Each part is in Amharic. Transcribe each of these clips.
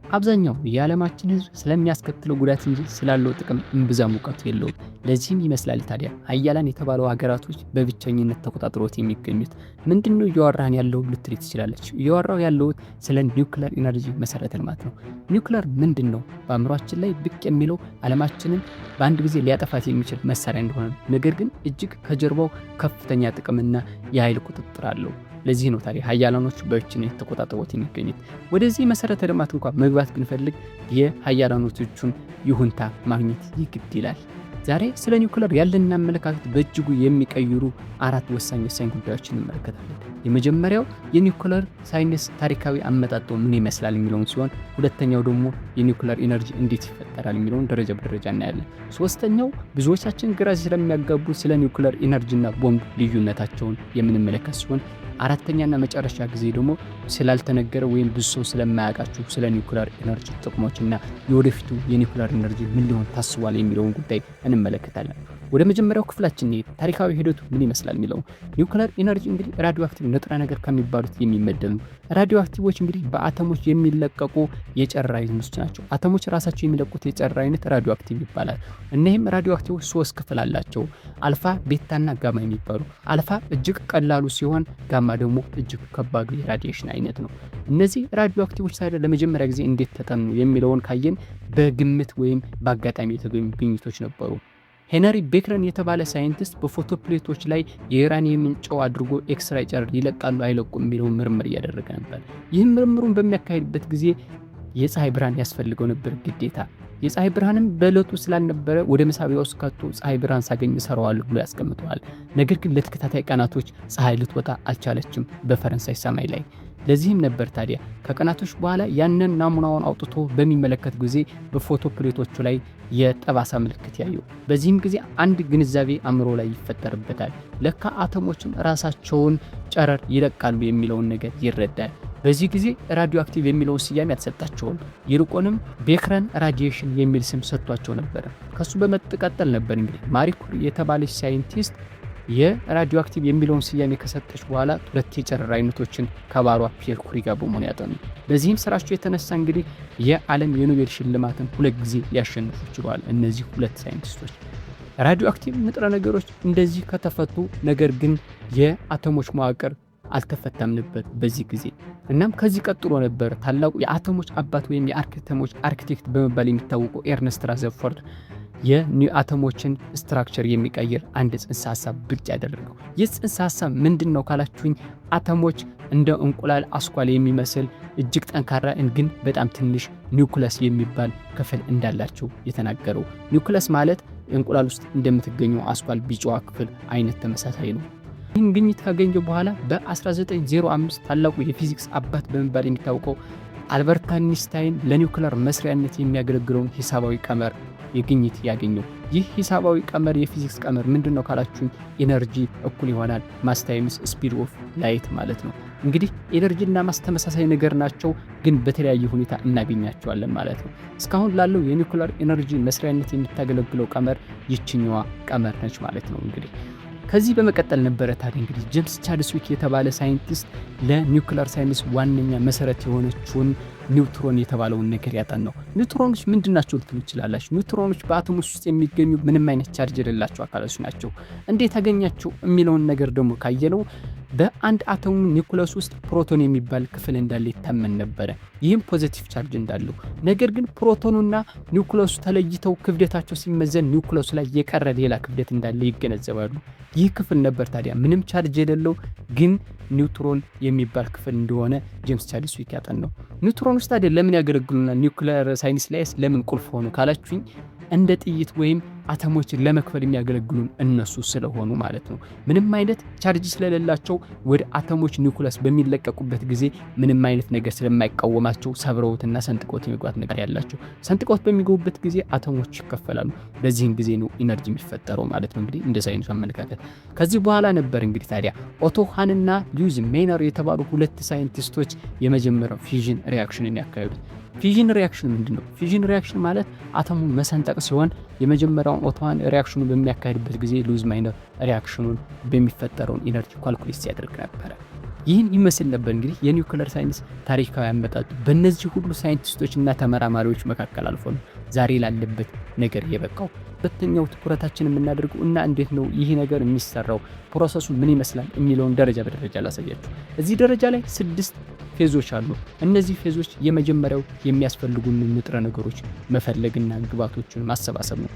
አብዛኛው የዓለማችን ሕዝብ ስለሚያስከትለው ጉዳት እንጂ ስላለው ጥቅም እምብዛም እውቀቱ የለውም። ለዚህም ይመስላል ታዲያ ሀያላን የተባለው ሀገራቶች በብቸኝነት ተቆጣጥሮት የሚገኙት። ምንድነው እያወራን ያለው ልትል ትችላለች። እያወራው ያለው ስለ ኒውክሌር ኢነርጂ መሰረተ ልማት ነው። ኒውክሌር ምንድነው? በአእምሯችን ላይ ብቅ የሚለው ዓለማችንን በአንድ ጊዜ ሊያጠፋት የሚችል መሳሪያ እንደሆነ፣ ነገር ግን እጅግ ከጀርባው ከፍተኛ ጥቅምና የኃይል ቁጥጥር አለው። ለዚህ ነው ታዲያ ሀያላኖች በብቸኝነት ተቆጣጥሮት የሚገኙት። ወደዚህ መሰረተ ልማት እንኳን መግባት ብንፈልግ የሀያላኖቹን ይሁንታ ማግኘት ይግድ ይላል። ዛሬ ስለ ኒውክሌር ያለን አመለካከት በእጅጉ የሚቀይሩ አራት ወሳኝ ጉዳዮችን እንመለከታለን። የመጀመሪያው የኒውክሌር ሳይንስ ታሪካዊ አመጣጡ ምን ይመስላል የሚለውን ሲሆን፣ ሁለተኛው ደግሞ የኒውክሌር ኢነርጂ እንዴት ይፈጠራል የሚለውን ደረጃ በደረጃ እናያለን። ሶስተኛው ብዙዎቻችን ግራ ስለሚያጋቡ ስለ ኒውክሌር ኢነርጂና ቦምብ ልዩነታቸውን የምንመለከት ሲሆን፣ አራተኛና መጨረሻ ጊዜ ደግሞ ስላልተነገረ ወይም ብዙ ሰው ስለማያውቃቸው ስለ ኒውክሌር ኢነርጂ ጥቅሞችና የወደፊቱ የኒውክሌር ኢነርጂ ምን ሊሆን ታስቧል የሚለውን ጉዳይ እንመለከታለን። ወደ መጀመሪያው ክፍላችን ታሪካዊ ሂደቱ ምን ይመስላል የሚለው። ኒውክሌር ኢነርጂ እንግዲህ ራዲዮ አክቲቭ ንጥረ ነገር ከሚባሉት የሚመደብ ነው። ራዲዮ አክቲቮች እንግዲህ በአተሞች የሚለቀቁ የጨረር አይነቶች ናቸው። አተሞች ራሳቸው የሚለቁት የጨረር አይነት ራዲዮ አክቲቭ ይባላል። እነዚህም ራዲዮ አክቲቮች 3 ክፍል አላቸው። አልፋ፣ ቤታና ጋማ የሚባሉ። አልፋ እጅግ ቀላሉ ሲሆን ጋማ ደግሞ እጅግ ከባዱ የራዲዬሽን አይነት ነው። እነዚህ ራዲዮ አክቲቮች ታዲያ ለመጀመሪያ ጊዜ እንዴት ተጠኑ የሚለውን ካየን በግምት ወይም በአጋጣሚ የተገኙ ግኝቶች ነበሩ። ሄነሪ ቤክረን የተባለ ሳይንቲስት በፎቶ ፕሌቶች ላይ የዩራኒየምን ጨው አድርጎ ኤክስራይ ጨረር ይለቃሉ አይለቁም የሚለውን ምርምር እያደረገ ነበር። ይህም ምርምሩን በሚያካሂድበት ጊዜ የፀሐይ ብርሃን ያስፈልገው ነበር ግዴታ። የፀሐይ ብርሃንም በእለቱ ስላልነበረ ወደ መሳቢያ ውስጥ ከቶ ፀሐይ ብርሃን ሳገኝ እሰራዋለሁ ብሎ ያስቀምጠዋል። ነገር ግን ለተከታታይ ቀናቶች ፀሐይ ልትወጣ አልቻለችም በፈረንሳይ ሰማይ ላይ። ለዚህም ነበር ታዲያ ከቀናቶች በኋላ ያንን ናሙናውን አውጥቶ በሚመለከት ጊዜ በፎቶ ፕሌቶቹ ላይ የጠባሳ ምልክት ያየው። በዚህም ጊዜ አንድ ግንዛቤ አእምሮ ላይ ይፈጠርበታል። ለካ አተሞችን ራሳቸውን ጨረር ይለቃሉ የሚለውን ነገር ይረዳል። በዚህ ጊዜ ራዲዮ አክቲቭ የሚለውን ስያሜ አልሰጣቸውም። ይልቁንም ቤክረን ራዲዬሽን የሚል ስም ሰጥቷቸው ነበር። ከሱ በመቀጠል ነበር እንግዲህ ማሪ ኩሪ የተባለች ሳይንቲስት የራዲዮ አክቲቭ የሚለውን ስያሜ ከሰጠች በኋላ 2 የጨረር አይነቶችን ከባሏ ፒየር ኩሪ ጋር በመሆን ያጠኑ። በዚህም ስራቸው የተነሳ እንግዲህ የዓለም የኖቤል ሽልማትን 2 ጊዜ ሊያሸንፉ ችለዋል። እነዚህ 2 ሳይንቲስቶች ራዲዮ አክቲቭ ንጥረ ነገሮች እንደዚህ ከተፈቱ፣ ነገር ግን የአተሞች መዋቅር አልተፈታም ነበር በዚህ ጊዜ። እናም ከዚህ ቀጥሎ ነበር ታላቁ የአተሞች አባት ወይም የአተሞች አርኪቴክት በመባል የሚታወቀው ኤርነስት ራዘርፎርድ የአተሞችን ስትራክቸር የሚቀይር አንድ ጽንሰ ሐሳብ ብቅ ያደረገው። ይህ ጽንሰ ሐሳብ ምንድነው ካላችሁኝ፣ አተሞች እንደ እንቁላል አስኳል የሚመስል እጅግ ጠንካራ ግን በጣም ትንሽ ኒውክለስ የሚባል ክፍል እንዳላቸው የተናገረው። ኒውክለስ ማለት እንቁላል ውስጥ እንደምትገኘው አስኳል ቢጫዋ ክፍል አይነት ተመሳሳይ ነው። ይህን ግኝት ካገኘ በኋላ በ1905 ታላቁ የፊዚክስ አባት በመባል የሚታወቀው አልበርት አይንስታይን ለኒውክሌር መስሪያነት የሚያገለግለውን ሂሳባዊ ቀመር የግኝት ያገኘው። ይህ ሂሳባዊ ቀመር የፊዚክስ ቀመር ምንድነው ካላችሁኝ፣ ኢነርጂ እኩል ይሆናል ማስ ታይምስ ስፒድ ኦፍ ላይት ማለት ነው። እንግዲህ ኢነርጂና ማስ ተመሳሳይ ነገር ናቸው፣ ግን በተለያየ ሁኔታ እናገኛቸዋለን ማለት ነው። እስካሁን ላለው የኒውክሌር ኢነርጂ መስሪያነት የምታገለግለው ቀመር ይችኛዋ ቀመር ነች ማለት ነው። እንግዲህ ከዚህ በመቀጠል ነበረ ታዲያ እንግዲህ ጄምስ ቻድስዊክ የተባለ ሳይንቲስት ለኒውክሌር ሳይንስ ዋነኛ መሰረት የሆነችውን ኒውትሮን የተባለውን ነገር ያጠናው። ኒውትሮኖች ምንድናቸው ልትሉ ትችላላችሁ? ኒውትሮኖች በአተሞች ውስጥ የሚገኙ ምንም አይነት ቻርጅ የሌላቸው አካሎች ናቸው። እንዴት አገኛቸው የሚለውን ነገር ደግሞ ካየነው በአንድ አተሙ ኒውክለስ ውስጥ ፕሮቶን የሚባል ክፍል እንዳለ ይታመን ነበረ። ይህም ፖዚቲቭ ቻርጅ እንዳለው፣ ነገር ግን ፕሮቶኑና ኒውክለሱ ተለይተው ክብደታቸው ሲመዘን ኒውክለሱ ላይ የቀረ ሌላ ክብደት እንዳለ ይገነዘባሉ። ይህ ክፍል ነበር ታዲያ ምንም ቻርጅ የሌለው ግን ኒውትሮን የሚባል ክፍል እንደሆነ ጄምስ ቻድስዊክ ያጠናው። ኒውትሮኖች ታዲያ ለምን ያገለግሉናል? ኒውክሌር ሳይንስ ላይስ ለምን ቁልፍ ሆኑ ካላችሁኝ፣ እንደ ጥይት ወይም አተሞችን ለመክፈል የሚያገለግሉን እነሱ ስለሆኑ ማለት ነው። ምንም አይነት ቻርጅ ስለሌላቸው ወደ አተሞች ኒውክለስ በሚለቀቁበት ጊዜ ምንም አይነት ነገር ስለማይቃወማቸው ሰብረውትና ሰንጥቀውት የመግባት ነገር ያላቸው። ሰንጥቀውት በሚገቡበት ጊዜ አተሞች ይከፈላሉ። በዚህም ጊዜ ነው ኢነርጂ የሚፈጠረው ማለት ነው። እንግዲህ እንደ ሳይንሱ አመለካከት ከዚህ በኋላ ነበር እንግዲህ ታዲያ ኦቶ ሃንና ሉዊስ ሜይነር የተባሉ 2 ሳይንቲስቶች የመጀመሪያው ፊዥን ሪአክሽንን ያካሄዱት። ፊዥን ሪአክሽን ምንድነው? ፊዥን ሪአክሽን ማለት አተሙን መሰንጠቅ ሲሆን የመጀመሪያውን ኦቶ ሃን ሪአክሽኑን በሚያካሄድበት ጊዜ ሉዊስ ማይነር ሪአክሽኑን በሚፈጠረውን ኢነርጂ ካልኩሌት ሲያደርግ ነበር። ይህን ይመስል ነበር እንግዲህ የኒውክለር ሳይንስ ታሪካዊ አመጣጡ በእነዚህ ሁሉ ሳይንቲስቶችና ተመራማሪዎች መካከል አልፎ ነው ዛሬ ላለበት ነገር የበቃው። ሁለተኛው ትኩረታችን የምናደርገው እና እንዴት ነው ይህ ነገር የሚሰራው ፕሮሰሱ ምን ይመስላል የሚለውን ደረጃ በደረጃ ላሳያችሁ። እዚህ ደረጃ ላይ 6 ፌዞች አሉ። እነዚህ ፌዞች የመጀመሪያው የሚያስፈልጉን ንጥረ ነገሮች መፈለግና ግብዓቶችን ማሰባሰብ ነው።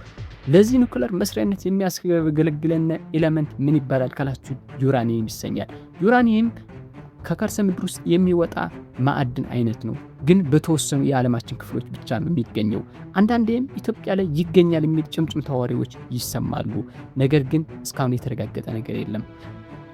ለዚህ ኒውክለር መስሪያነት የሚያስገለግለን ኤሌመንት ምን ይባላል ካላችሁ ዩራኒየም ይሰኛል። ዩራኒየም ከከርሰ ምድር ውስጥ የሚወጣ ማዕድን አይነት ነው፣ ግን በተወሰኑ የዓለማችን ክፍሎች ብቻ ነው የሚገኘው። አንዳንዴም ኢትዮጵያ ላይ ይገኛል የሚል ጭምጭምታ ወሬዎች ይሰማሉ፣ ነገር ግን እስካሁን የተረጋገጠ ነገር የለም።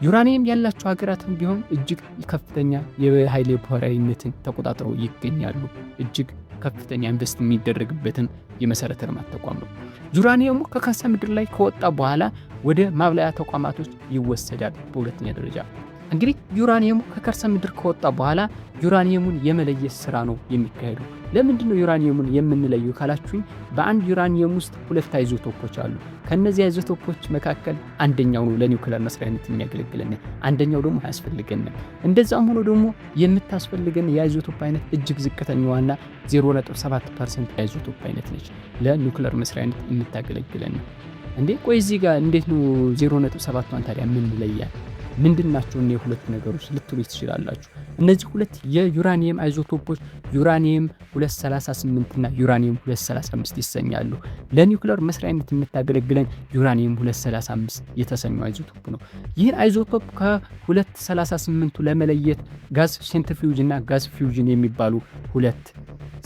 ዩራኒየም ያላቸው ሀገራትም ቢሆን እጅግ ከፍተኛ የኃይል ፖላሪነትን ተቆጣጥረው ይገኛሉ። እጅግ ከፍተኛ ኢንቨስት የሚደረግበትን የመሰረተ ልማት ተቋም ነው። ዩራኒየሙ ከከርሰ ምድር ላይ ከወጣ በኋላ ወደ ማብላያ ተቋማቶች ይወሰዳል። በሁለተኛ ደረጃ እንግዲህ ዩራኒየሙ ከከርሰ ምድር ከወጣ በኋላ ዩራኒየሙን የመለየት ስራ ነው የሚካሄደው። ለምንድን ነው ዩራኒየሙን የምንለየው ካላችሁኝ፣ በአንድ ዩራኒየም ውስጥ 2 አይዞቶፖች አሉ። ከነዚህ አይዞቶፖች መካከል አንደኛው ነው ለኒውክለር መስሪያነት የሚያገለግለን፣ አንደኛው ደግሞ አያስፈልገንም። እንደዛም ሆኖ ደግሞ የምታስፈልገን የአይዞቶፕ አይነት እጅግ ዝቅተኛዋና 0.7% የአይዞቶፕ አይነት ነች ለኒውክለር መስሪያነት የምታገለግለን። እንዴ ቆይ እዚህ ጋር እንዴት ነው 0.7ን ታዲያ ምን ለያል? ምንድናቸው እነዚህ ሁለት ነገሮች ልትሉ ትችላላችሁ። እነዚህ ሁለት የዩራኒየም አይዞቶፖች ዩራኒየም 238 እና ዩራኒየም 235 ይሰኛሉ። ለኒውክለር መስሪያነት የምታገለግለን ዩራኒየም 235 የተሰኘው አይዞቶፕ ነው። ይህን አይዞቶፕ ከ238ቱ ለመለየት ጋዝ ሴንትሪፊዩጅ እና ጋዝ ፊውዥን የሚባሉ ሁለት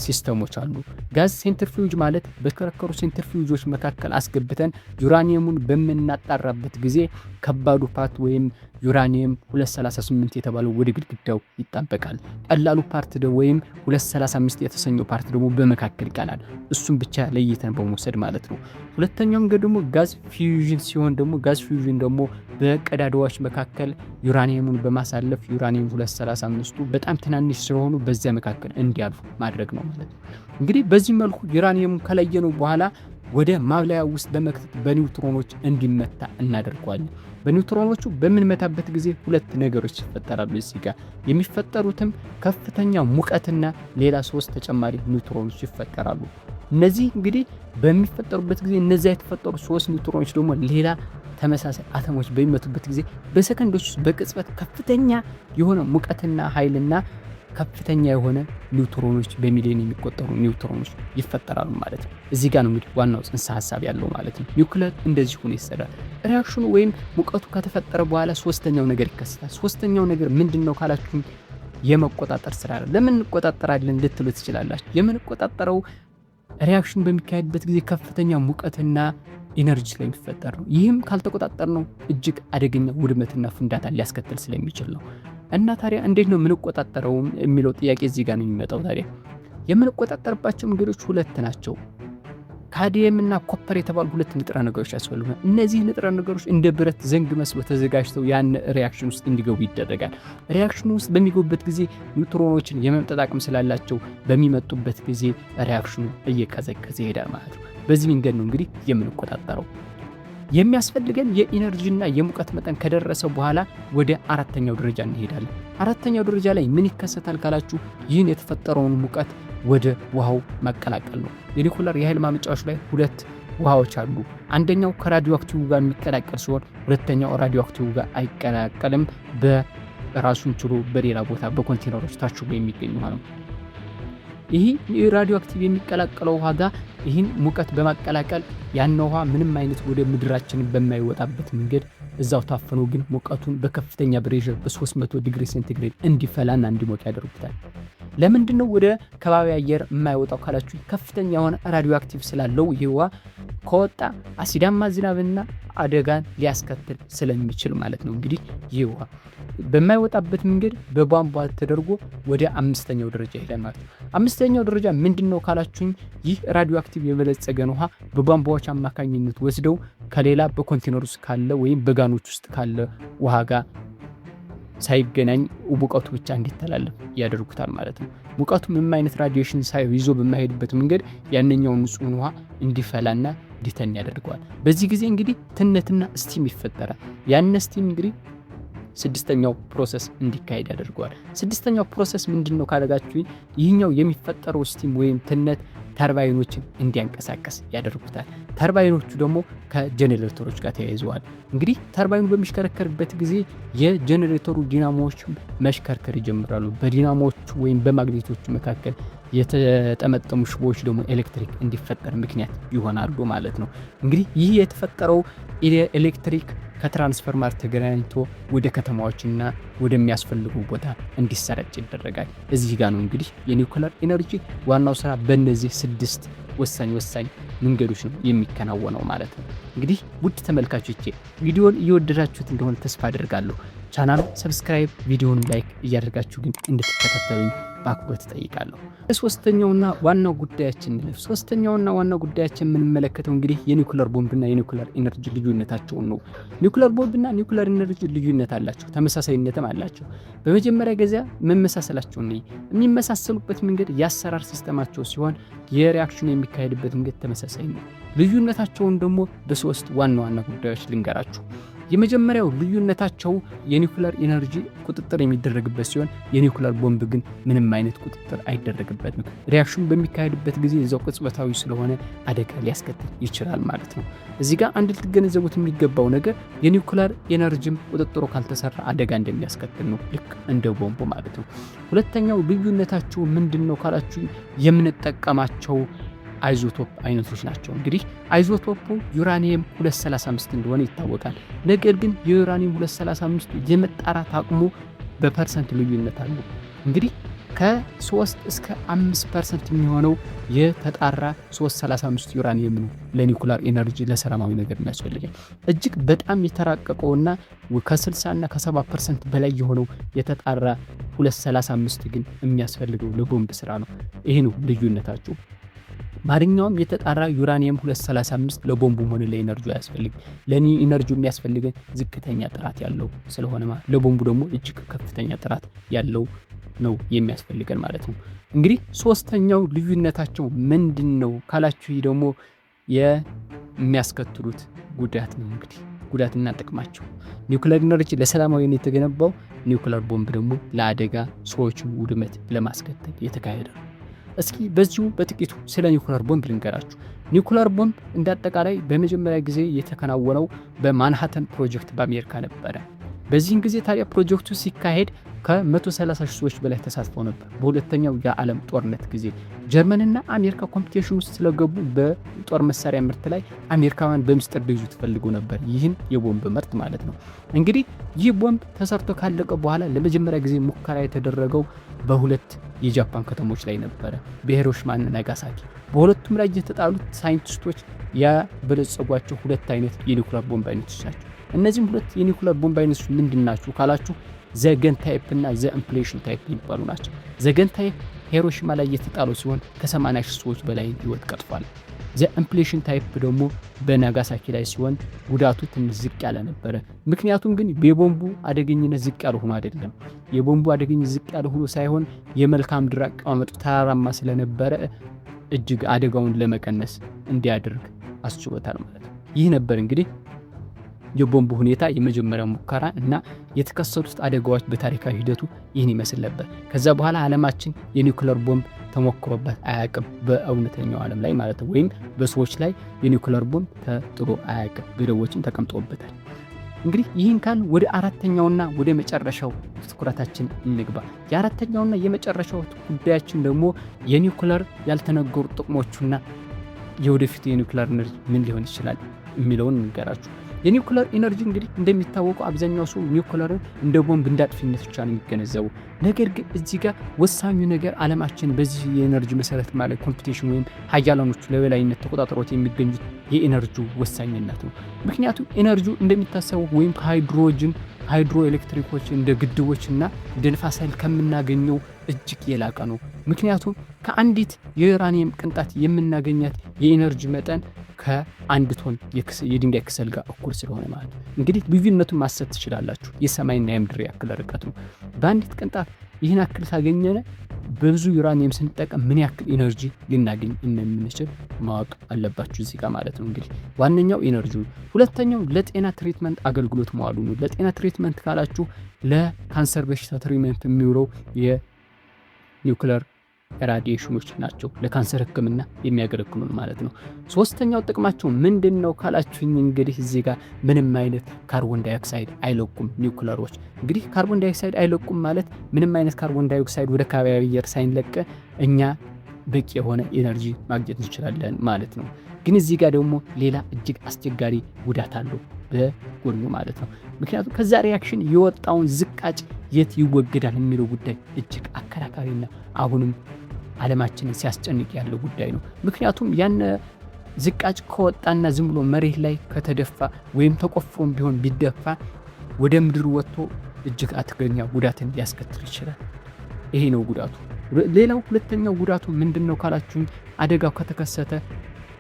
ሲስተሞች አሉ። ጋዝ ሴንትሪፊዩጅ ማለት በተከረከሩ ሴንትሪፊዩጆች መካከል አስገብተን ዩራኒየሙን በምናጣራበት ጊዜ ከባዱ ፓርት ወይም ዩራኒየም 238 የተባለው ወደ ግድግዳው ይጣበቃል። ቀላሉ ፓርት ወይም 235 የተሰኘው ፓርት ደግሞ በመካከል ይቀላል። እሱም ብቻ ለይተን በመውሰድ ማለት ነው። ሁለተኛው መንገድ ደግሞ ጋዝ ፊውዥን ሲሆን ደግሞ ጋዝ ፊውዥን ደግሞ በቀዳዳዎች መካከል ዩራኒየሙን በማሳለፍ ዩራኒየም 235ቱ በጣም ትናንሽ ስለሆኑ በዚያ መካከል እንዲያልፉ ማድረግ ነው ማለት ነው። እንግዲህ በዚህ መልኩ ዩራኒየሙን ከለየነው በኋላ ወደ ማብላያ ውስጥ በመክተት በኒውትሮኖች እንዲመታ እናደርገዋለን። በኒውትሮኖቹ በምንመታበት ጊዜ 2 ነገሮች ይፈጠራሉ። እዚህ ጋር የሚፈጠሩትም ከፍተኛ ሙቀትና ሌላ 3 ተጨማሪ ኒውትሮኖች ይፈጠራሉ። እነዚህ እንግዲህ በሚፈጠሩበት ጊዜ እነዚያ የተፈጠሩ 3 ኒውትሮኖች ደግሞ ሌላ ተመሳሳይ አተሞች በሚመቱበት ጊዜ በሰከንዶች ውስጥ በቅጽበት ከፍተኛ የሆነ ሙቀትና ኃይልና ከፍተኛ የሆነ ኒውትሮኖች በሚሊዮን የሚቆጠሩ ኒውትሮኖች ይፈጠራሉ ማለት ነው። እዚህ ጋር ነው እንግዲህ ዋናው ጽንሰ ሐሳብ ያለው ማለት ነው። ኒውክለር እንደዚህ ሆኖ ይሰራል። ሪአክሽኑ ወይም ሙቀቱ ከተፈጠረ በኋላ ሶስተኛው ነገር ይከሰታል። ሶስተኛው ነገር ምንድነው ካላችሁ የመቆጣጠር ስራ ነው። ለምን እንቆጣጠራለን ልትሉ ትችላላችሁ። የምንቆጣጠረው ሪአክሽን በሚካሄድበት ጊዜ ከፍተኛ ሙቀትና ኢነርጂ ስለሚፈጠር ነው። ይህም ካልተቆጣጠር ነው እጅግ አደገኛ ውድመትና ፍንዳታ ሊያስከትል ስለሚችል ነው። እና ታዲያ እንዴት ነው የምንቆጣጠረው የሚለው ጥያቄ እዚህ ጋር ነው የሚመጣው። ታዲያ የምንቆጣጠርባቸው መንገዶች 2 ናቸው። ካድሚየም እና ኮፐር የተባሉ 2 ንጥረ ነገሮች ያስፈልጉናል። እነዚህ ንጥረ ነገሮች እንደ ብረት ዘንግ መስሎ ተዘጋጅተው ያን ሪአክሽን ውስጥ እንዲገቡ ይደረጋል። ሪአክሽኑ ውስጥ በሚገቡበት ጊዜ ኒውትሮኖችን የመምጠጥ አቅም ስላላቸው በሚመጡበት ጊዜ ሪአክሽኑ እየቀዘቀዘ ይሄዳል ማለት ነው። በዚህ መንገድ ነው እንግዲህ የምንቆጣጠረው። የሚያስፈልገን የኢነርጂና የሙቀት መጠን ከደረሰ በኋላ ወደ 4ኛው ደረጃ እንሄዳለን። 4ኛው ደረጃ ላይ ምን ይከሰታል ካላችሁ ይህን የተፈጠረውን ሙቀት ወደ ውሃው ማቀላቀል ነው። የኒውክለር የኃይል ማመንጫዎች ላይ 2 ውሃዎች አሉ። አንደኛው ከራዲዮ አክቲቭ ጋር የሚቀላቀል ሲሆን ሁለተኛው ራዲዮ አክቲቭ ጋር አይቀላቀልም። በራሱን ችሎ በሌላ ቦታ በኮንቴነሮች ታሽጎ የሚገኝ ውሃ ነው። ይህ ራዲዮ አክቲቭ የሚቀላቀለው ውሃ ጋር ይህን ሙቀት በማቀላቀል ያን ውሃ ምንም አይነት ወደ ምድራችን በማይወጣበት መንገድ እዛው ታፍኖ ግን ሙቀቱን በከፍተኛ ፕሬሸር በ300 ዲግሪ ሴንቲግሬድ እንዲፈላና እንዲሞቅ ያደርጉታል። ለምንድነው ወደ ከባቢ አየር የማይወጣው ካላችሁ ከፍተኛ የሆነ ራዲዮ አክቲቭ ስላለው ይህ ውሃ ከወጣ አሲዳማ ዝናብና አደጋን ሊያስከትል ስለሚችል ማለት ነው። እንግዲህ ይህ ውሃ በማይወጣበት መንገድ በቧንቧ ተደርጎ ወደ 5ኛው ደረጃ ይሄዳል ማለት ነው። 5ኛው ደረጃ ምንድነው ካላችሁኝ ይህ ራዲዮ አክቲቭ የበለጸገን ውሃ በቧንቧዎች አማካኝነት ወስደው ከሌላ በኮንቴነር ውስጥ ካለ ወይም በጋኖች ውስጥ ካለ ውሃ ጋር ሳይገናኝ ሙቀቱ ብቻ እንዲተላለፍ ያደርጉታል ማለት ነው። ሙቀቱ ምንም አይነት ራዲዬሽን ይዞ በማይሄድበት መንገድ ያንኛውን ንጹህ ውሃ እንዲፈላና እንዲተን ያደርገዋል። በዚህ ጊዜ እንግዲህ ትነትና ስቲም ይፈጠራል። ያን ስቲም እንግዲህ ስድስተኛው ፕሮሰስ እንዲካሄድ ያደርገዋል። ስድስተኛው ፕሮሰስ ምንድነው ካደረጋችሁ ይህኛው የሚፈጠረው ስቲም ወይም ትነት ተርባይኖችን እንዲያንቀሳቀስ ያደርጉታል። ተርባይኖቹ ደግሞ ከጄኔሬተሮች ጋር ተያይዘዋል። እንግዲህ ተርባይኑ በሚሽከረከርበት ጊዜ የጄኔሬተሩ ዲናሞዎች መሽከርከር ይጀምራሉ። በዲናሞዎቹ ወይም በማግኔቶቹ መካከል የተጠመጠሙ ሽቦዎች ደግሞ ኤሌክትሪክ እንዲፈጠር ምክንያት ይሆናሉ ማለት ነው። እንግዲህ ይህ የተፈጠረው ኤሌክትሪክ ከትራንስፈርመር ተገናኝቶ ወደ ከተማዎችና ወደሚያስፈልጉ ቦታ እንዲሰራጭ ይደረጋል። እዚህ ጋር ነው እንግዲህ የኒውክሌር ኢነርጂ ዋናው ስራ በእነዚህ 6 ወሳኝ መንገዶች ነው የሚከናወነው ማለት ነው። እንግዲህ ውድ ተመልካቾቼ ቪዲዮን እየወደዳችሁት እንደሆነ ተስፋ አደርጋለሁ። ቻናሉ ሰብስክራይብ፣ ቪዲዮውን ላይክ እያደረጋችሁ ግን እንድትከታተሉኝ በአክብሮት እጠይቃለሁ። ሶስተኛውና ዋናው ጉዳያችን የምንመለከተው እንግዲህ የኒውክሌር ቦምብና የኒውክሌር ኢነርጂ ልዩነታቸውን ነው። ኒውክሌር ቦምብና ኒውክሌር ኢነርጂ ልዩነት አላቸው፣ ተመሳሳይነትም አላቸው። በመጀመሪያ ጊዜ መመሳሰላቸው ነው። የሚመሳሰሉበት መንገድ የአሰራር ሲስተማቸው ሲሆን የሪአክሽን የሚካሄድበት መንገድ ተመሳሳይ ነው። ልዩነታቸውን ደግሞ በ3 ዋና ጉዳዮች ልንገራችሁ። የመጀመሪያው ልዩነታቸው የኒውክሌር ኢነርጂ ቁጥጥር የሚደረግበት ሲሆን የኒውክሌር ቦምብ ግን ምንም አይነት ቁጥጥር አይደረግበትም። ሪአክሽን በሚካሄድበት ጊዜ እዛው ቅጽበታዊ ስለሆነ አደጋ ሊያስከትል ይችላል ማለት ነው። እዚህ ጋር አንድ ልትገነዘቡት የሚገባው ነገር የኒውክሌር ኢነርጂም ቁጥጥሩ ካልተሰራ አደጋ እንደሚያስከትል ነው፣ ልክ እንደ ቦምቡ ማለት ነው። ሁለተኛው ልዩነታቸው ምንድነው ካላችሁ የምንጠቀማቸው አይዞቶፕ አይነቶች ናቸው። እንግዲህ አይዞቶፑ ዩራኒየም 235 እንደሆነ ይታወቃል። ነገር ግን የዩራኒየም 235 የመጣራት አቅሙ በፐርሰንት ልዩነት አለው። እንግዲህ ከ3 እስከ 5% የሚሆነው የተጣራ 335 ዩራኒየም ነው ለኒውክሌር ኢነርጂ ለሰላማዊ ነገር የሚያስፈልገው። እጅግ በጣም የተራቀቀውና ከ60 እና ከ70% በላይ የሆነው የተጣራ 235 ግን የሚያስፈልገው ለቦምብ ስራ ነው። ይሄ ነው ልዩነታቸው። ማንኛውም የተጣራ ዩራኒየም 235 ለቦምቡም ሆነ ለኢነርጂ ያስፈልግ። ለኢነርጂ የሚያስፈልገን ዝቅተኛ ጥራት ያለው ስለሆነ ለቦምቡ ደግሞ እጅግ ከፍተኛ ጥራት ያለው ነው የሚያስፈልገን ማለት ነው። እንግዲህ ሶስተኛው ልዩነታቸው ምንድነው ካላችሁ ደግሞ የሚያስከትሉት ጉዳት ነው። እንግዲህ ጉዳትና ጥቅማቸው ኒውክሌር ኢነርጂ ለሰላማዊ ነው የተገነባው። ኒውክሌር ቦምብ ደግሞ ለአደጋ ሰዎችን ውድመት ለማስከተል የተካሄደ ነው። እስኪ በዚሁ በጥቂቱ ስለ ኒውክሌር ቦምብ ልንገራችሁ። ኒውክሌር ቦምብ እንዳጠቃላይ በመጀመሪያ ጊዜ የተከናወነው በማንሃተን ፕሮጀክት በአሜሪካ ነበረ። በዚህን ጊዜ ታዲያ ፕሮጀክቱ ሲካሄድ ከ130 ሺህ ሰዎች በላይ ተሳትፈው ነበር። በሁለተኛው የዓለም ጦርነት ጊዜ ጀርመንና አሜሪካ ኮምፒቲሽን ውስጥ ስለገቡ በጦር መሳሪያ ምርት ላይ አሜሪካውያን በምስጢር ሊይዙ ፈልገው ነበር፣ ይህን የቦምብ ምርት ማለት ነው። እንግዲህ ይህ ቦምብ ተሰርቶ ካለቀ በኋላ ለመጀመሪያ ጊዜ ሙከራ የተደረገው በሁለት የጃፓን ከተሞች ላይ ነበረ፣ በሂሮሺማና ናጋሳኪ። በሁለቱም ላይ የተጣሉት ሳይንቲስቶች ያበለጸጓቸው 2 አይነት የኒውክሌር ቦምብ አይነቶች ናቸው። እነዚህም 2 የኒውክሌር ቦምብ አይነቶች ምንድናቸው ካላችሁ ዘገን ታይፕ እና ዘኢምፕሎሽን ታይፕ የሚባሉ ናቸው። ዘገን ታይፕ ሂሮሺማ ላይ የተጣለው ሲሆን ከ80 ሺህ ሰዎች በላይ ህይወት ቀጥፏል። ዘኢምፕሎሽን ታይፕ ደግሞ በናጋሳኪ ላይ ሲሆን ጉዳቱ ትንሽ ዝቅ ያለ ነበረ። ምክንያቱም ግን የቦምቡ አደገኝነት ዝቅ ያለ ሆኖ አይደለም። የቦምቡ አደገኝነት ዝቅ ያለ ሆኖ ሳይሆን የመልክዓ ምድር አቀማመጡ ተራራማ ስለነበረ እጅግ አደጋውን ለመቀነስ እንዲያደርግ አስችሎታል ማለት ነው። ይህ ነበር እንግዲህ የቦምቡ ሁኔታ የመጀመሪያው ሙከራ እና የተከሰቱት አደጋዎች በታሪካዊ ሂደቱ ይህን ይመስል ነበር። ከዛ በኋላ ዓለማችን የኒውክሌር ቦምብ ተሞክሮበት አያውቅም፣ በእውነተኛው ዓለም ላይ ማለት ነው። ወይም በሰዎች ላይ የኒውክሌር ቦምብ ተጥሎ አያውቅም፣ ገደቦችን ተቀምጦበታል። እንግዲህ ይህን ካል ወደ አራተኛውና ወደ መጨረሻው ትኩረታችን እንግባ። የአራተኛውና የመጨረሻው ጉዳያችን ደግሞ የኒውክሌር ያልተነገሩ ጥቅሞቹና የወደፊት የኒውክሌር ኢነርጂ ምን ሊሆን ይችላል የሚለውን እንገራችሁ። የኒውክሌር ኢነርጂ እንግዲህ እንደሚታወቀው አብዛኛው ሰው ኒውክሌርን እንደ ቦምብ እንዳጥፊነት ብቻ ነው የሚገነዘቡ። ነገር ግን እዚህ ጋር ወሳኙ ነገር ዓለማችን በዚህ የኢነርጂ መሰረት ማለት ኮምፒቲሽን ወይም ሀያላኖቹ ለበላይነት ተቆጣጥሮት የሚገኙት የኢነርጂ ወሳኝነት ነው። ምክንያቱም ኢነርጂ እንደሚታሰበው ወይም ሃይድሮ ኤሌክትሪኮች እንደ ግድቦችና እንደ ንፋስ ኃይል ከምናገኘው እጅግ የላቀ ነው። ምክንያቱም ከአንዲት የዩራኒየም ቅንጣት የምናገኛት የኢነርጂ መጠን ከ1 ቶን የድንጋይ ክሰል ጋር እኩል ስለሆነ ማለት ነው። እንግዲህ ልዩነቱን ማሰብ ትችላላችሁ። የሰማይና የምድር ያክል ርቀት ነው። በአንዲት ቅንጣት ይህን ያክል ታገኘነ በብዙ ዩራኒየም ስንጠቀም ምን ያክል ኢነርጂ ልናገኝ እንደምንችል ማወቅ አለባችሁ እዚህ ጋር ማለት ነው። እንግዲህ ዋነኛው ኢነርጂ። ሁለተኛው ለጤና ትሪትመንት አገልግሎት መዋሉ ነው። ለጤና ትሪትመንት ካላችሁ ለካንሰር በሽታ ትሪትመንት የሚውለው የኒውክሌር ራዲዬሽኖች ናቸው። ለካንሰር ህክምና የሚያገለግሉን ማለት ነው። ሶስተኛው ጥቅማቸው ምንድነው ካላችሁኝ እንግዲህ እዚህ ጋር ምንም አይነት ካርቦን ዳይኦክሳይድ አይለቁም ኒውክሌሮች። እንግዲህ ካርቦን ዳይኦክሳይድ አይለቁም ማለት ምንም አይነት ካርቦን ዳይኦክሳይድ ወደ ከባቢ አየር ሳይለቅ እኛ በቂ የሆነ ኤነርጂ ማግኘት እንችላለን ማለት ነው። ግን እዚህ ጋር ደግሞ ሌላ እጅግ አስቸጋሪ ጉዳት አለው በጎኑ ማለት ነው። ምክንያቱም ከዛ ሪያክሽን የወጣውን ዝቃጭ የት ይወገዳል የሚለው ጉዳይ እጅግ አከራካሪና አሁንም ዓለማችንን ሲያስጨንቅ ያለው ጉዳይ ነው። ምክንያቱም ያን ዝቃጭ ከወጣና ዝም ብሎ መሬት ላይ ከተደፋ ወይም ተቆፍሮም ቢሆን ቢደፋ ወደ ምድር ወጥቶ እጅግ አደገኛ ጉዳትን ሊያስከትል ይችላል። ይሄ ነው ጉዳቱ። ሌላው ሁለተኛው ጉዳቱ ምንድነው ካላችሁኝ አደጋው ከተከሰተ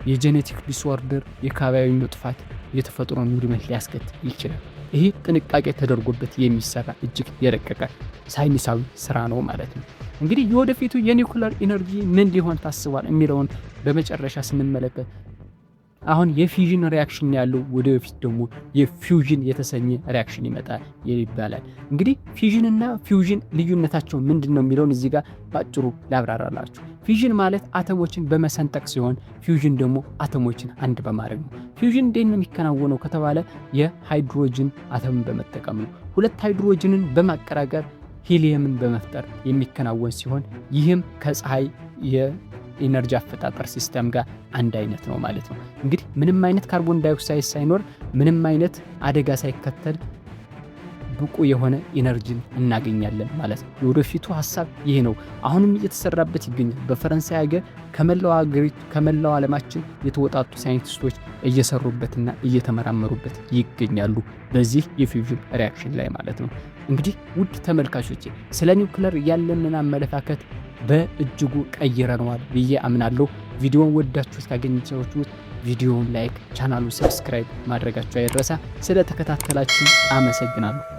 የጄኔቲክ ዲስኦርደር፣ የአካባቢ መጥፋት፣ የተፈጥሮን ውድመት ሊያስከትል ይችላል። ይሄ ጥንቃቄ ተደርጎበት የሚሰራ እጅግ የረቀቀ ሳይንሳዊ ስራ ነው ማለት ነው። እንግዲህ የወደፊቱ የኒውክሌር ኢነርጂ ምን ሊሆን ታስቧል የሚለውን በመጨረሻ ስንመለከት አሁን የፊውዥን ሪያክሽን ያለው ወደፊት ደግሞ የፊውዥን የተሰኘ ሪያክሽን ይመጣል ይባላል። እንግዲህ ፊውዥን እና ፊውዥን ልዩነታቸው ምንድነው የሚለውን እዚህ ጋር ባጭሩ ላብራራላችሁ። ፊውዥን ማለት አተሞችን በመሰንጠቅ ሲሆን ፊውዥን ደግሞ አተሞችን አንድ በማድረግ ነው። ፊውዥን እንዴት ነው የሚከናወነው ከተባለ የሃይድሮጅን አተምን በመጠቀም ነው። ሁለት ሃይድሮጅንን በማቀራቀር ሂሊየምን በመፍጠር የሚከናወን ሲሆን ይህም ከፀሐይ የኢነርጂ አፈጣጠር ሲስተም ጋር አንድ አይነት ነው ማለት ነው። እንግዲህ ምንም አይነት ካርቦን ዳይኦክሳይድ ሳይኖር ምንም አይነት አደጋ ሳይከተል ብቁ የሆነ ኢነርጂን እናገኛለን ማለት ነው። የወደፊቱ ሐሳብ ይሄ ነው። አሁንም እየተሰራበት ይገኛል። በፈረንሳይ ሀገር ከመላው ዓለማችን የተወጣጡ ሳይንቲስቶች እየሰሩበትና እየተመራመሩበት ይገኛሉ በዚህ የፊውዥን ሪያክሽን ላይ ማለት ነው። እንግዲህ ውድ ተመልካቾቼ ስለ ኒውክሌር ያለንን አመለካከት በእጅጉ ቀይረነዋል ብዬ አምናለሁ። ቪዲዮውን ወዳችሁት ካገኛችሁ ቪዲዮውን ላይክ፣ ቻናሉን ሰብስክራይብ ማድረጋችሁ አይረሳ። ስለተከታተላችሁ አመሰግናለሁ።